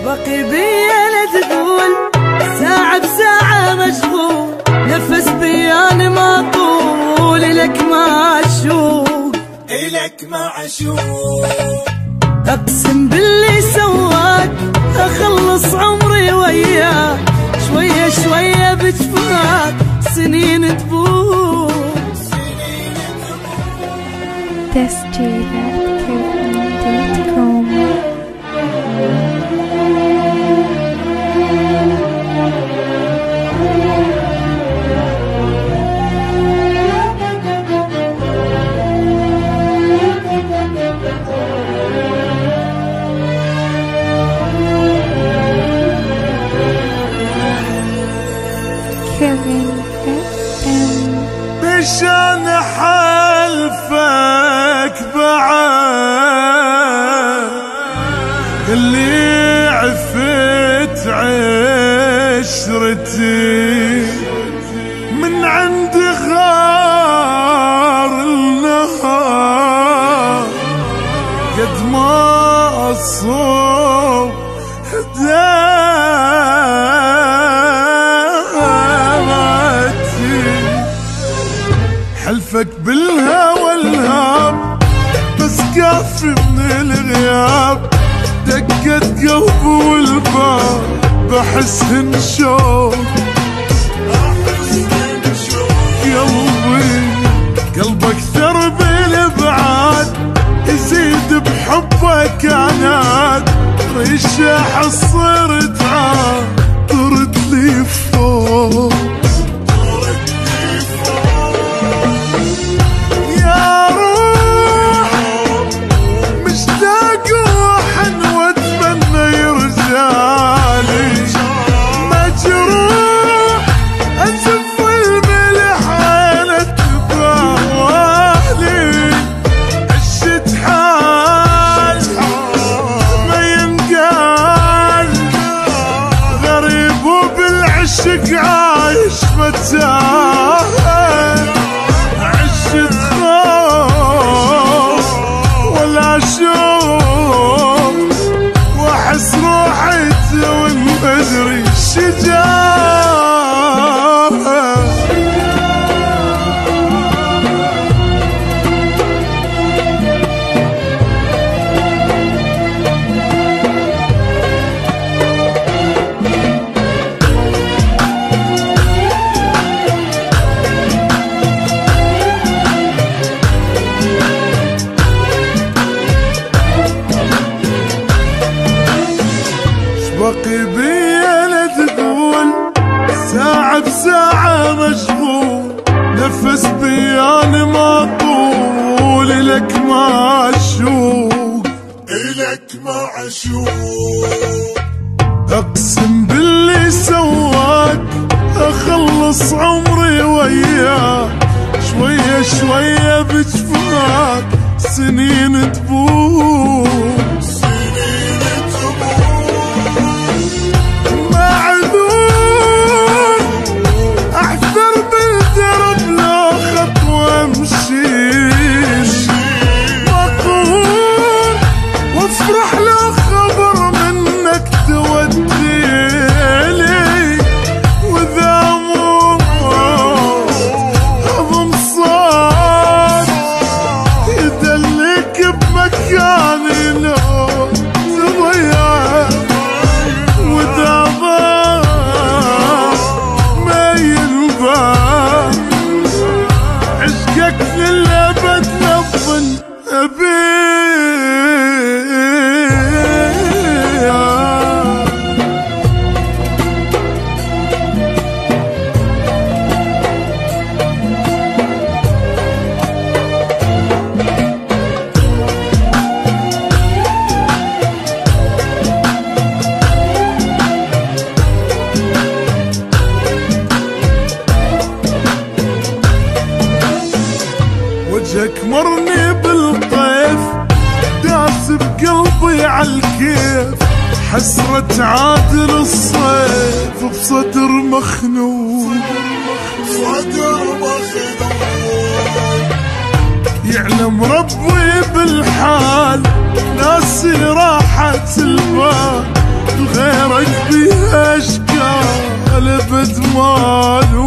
باقي بيا لا تقول، ساعة بساعة مشغول، نفس بياني ما طول، إلك معشوق إلك معشوق. أقسم باللي سواك أخلص عمري وياك، شوية شوية بجفاك سنين تبوك. Testjada@kevin.com. مشان حلفك بعد اللي عفت عشرتي من عند غار النهار، قد ما أصوب حلفك بالهوى الهاب، بس كافي من الغياب، دقت قلبي والباب بحس هنشوق. قلبي اكثر بالابعاد، يزيد بحبك عناد، ريشه حصر تعال طرد لي فوق. عايش متاهة عشت خوف ولا شوف، واحس روحي توي مدري شجاها. باقي بيا لا تقول، ساعة بساعة مشغول، نفس بياني ما طول، إلك معشوق إلك معشوق. أقسم باللي سواك أخلص عمري وياك، شوية شوية بجفاك سنين تبوك. وافرح لو خبر منك توديلي، واذا موت هضم صار يدلك بمكاني لو تضيع، واذا ضاع ما ينباع عشقك للابد نظن ابي. وجهك مرني بالطيف، داس بقلبي عالكيف، حسرة عادل الصيف بصدر مخنوق. يعلم ربي بالحال، ناسي راحة البال، صدرك بيه اشكال ابد مال